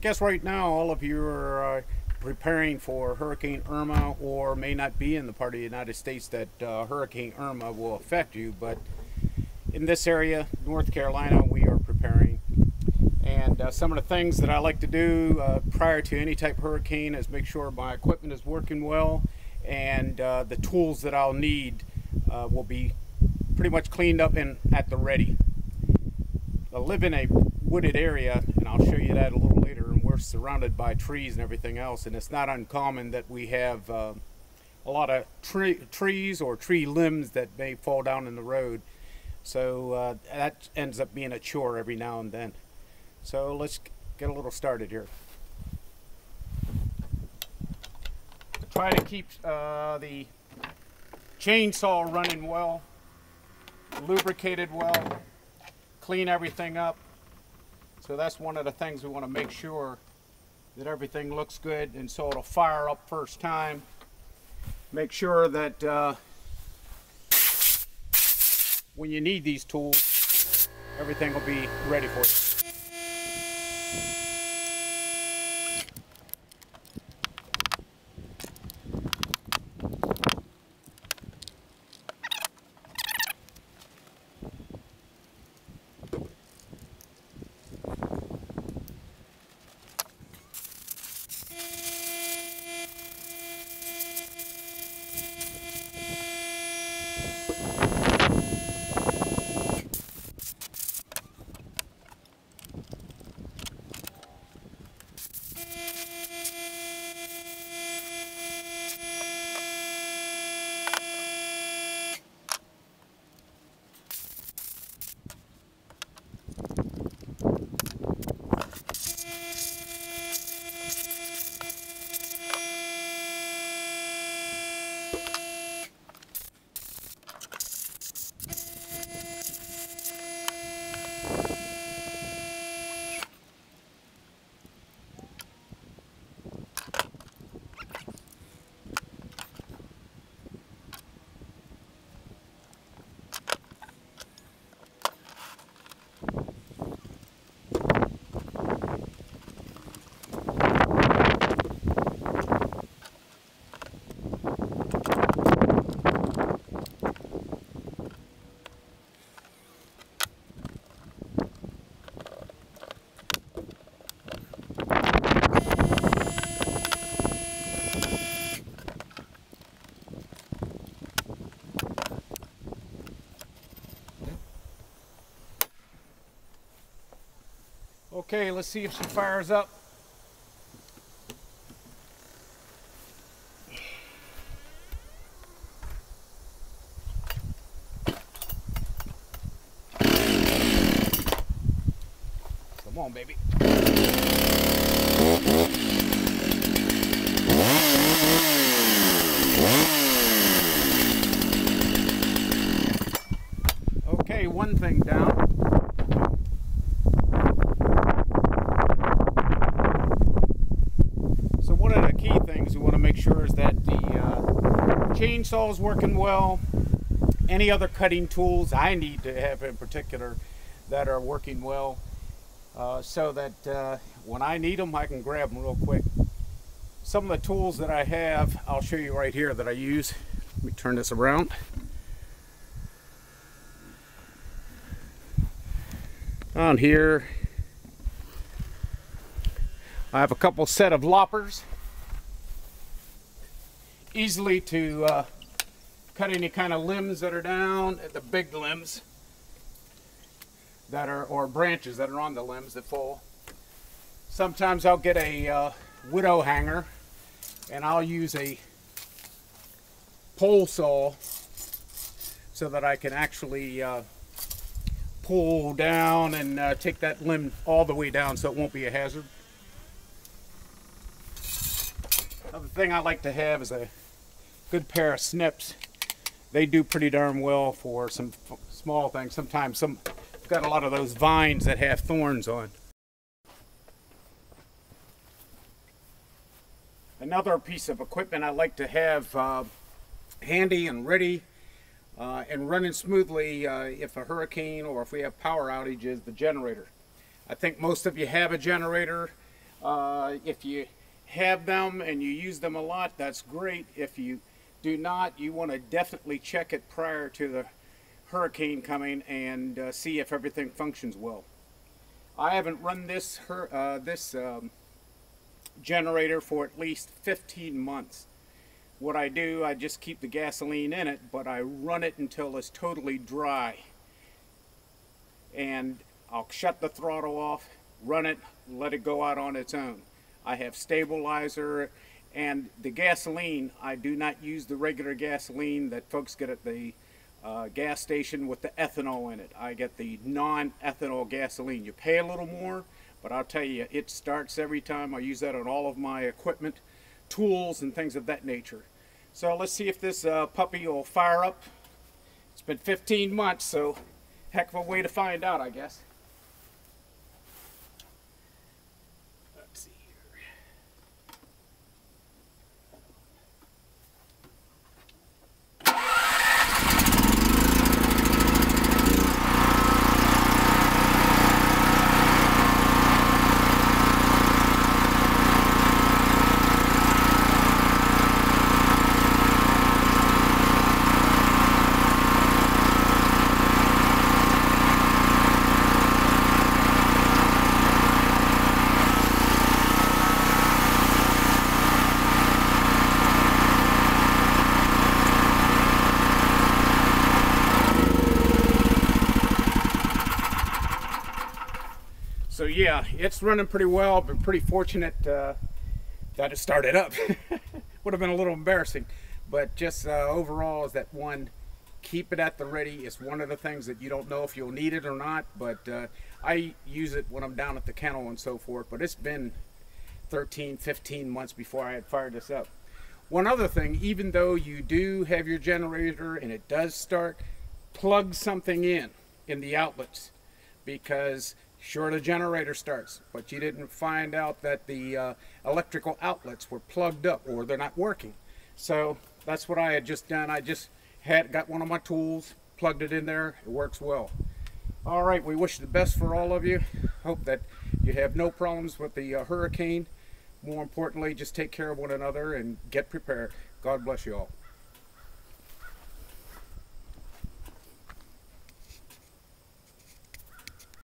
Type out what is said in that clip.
guess right now all of you are preparing for Hurricane Irma, or may not be in the part of the United States that Hurricane Irma will affect you, but in this area, North Carolina, we are preparing. And some of the things that I like to do prior to any type of hurricane is make sure my equipment is working well, and the tools that I'll need will be pretty much cleaned up and at the ready. I live in a wooded area, and I'll show you that a little later, and we're surrounded by trees and everything else, and it's not uncommon that we have a lot of trees or tree limbs that may fall down in the road. So that ends up being a chore every now and then. So let's get a little started here. Try to keep the chainsaw running well, lubricated well, clean everything up. So that's one of the things we want to make sure that everything looks good, and so it'll fire up first time. Make sure that when you need these tools, everything will be ready for you. Okay, let's see if she fires up. Come on, baby. Okay, one thing down. We want to make sure is that the chainsaw is working well. Any other cutting tools I need to have in particular that are working well, so that when I need them, I can grab them real quick. Some of the tools that I have, I'll show you right here that I use. Let me turn this around. On here, I have a couple set of loppers. Easily to cut any kind of limbs that are down, the big limbs that are, or branches that are on the limbs that fall. Sometimes I'll get a widow hanger, and I'll use a pole saw so that I can actually pull down and take that limb all the way down so it won't be a hazard. Another thing I like to have is a good pair of snips. They do pretty darn well for some small things. Sometimes I've got a lot of those vines that have thorns on. Another piece of equipment I like to have handy and ready and running smoothly if a hurricane or if we have power outages, the generator. I think most of you have a generator. If you have them and you use them a lot, that's great. If you do not, you want to definitely check it prior to the hurricane coming and see if everything functions well. I haven't run this generator for at least 15 months. What I do, I just keep the gasoline in it, but I run it until it's totally dry. And I'll shut the throttle off, run it, let it go out on its own. I have stabilizer, and the gasoline, I do not use the regular gasoline that folks get at the gas station with the ethanol in it. I get the non-ethanol gasoline. You pay a little more, but I'll tell you, it starts every time. I use that on all of my equipment, tools, and things of that nature. So let's see if this puppy will fire up. It's been 15 months, so heck of a way to find out, I guess. Let's see here. So yeah, it's running pretty well. Been pretty fortunate that it started up. Would have been a little embarrassing, but just overall is that one, keep it at the ready. It's one of the things that you don't know if you'll need it or not, but I use it when I'm down at the kennel and so forth, but it's been 13, 15 months before I had fired this up. One other thing, even though you do have your generator and it does start, plug something in the outlets, because sure, the generator starts, but you didn't find out that the electrical outlets were plugged up or they're not working. So that's what I had just done. I just got one of my tools, plugged it in there. It works well. All right, we wish the best for all of you. Hope that you have no problems with the hurricane. More importantly, just take care of one another and get prepared. God bless you all.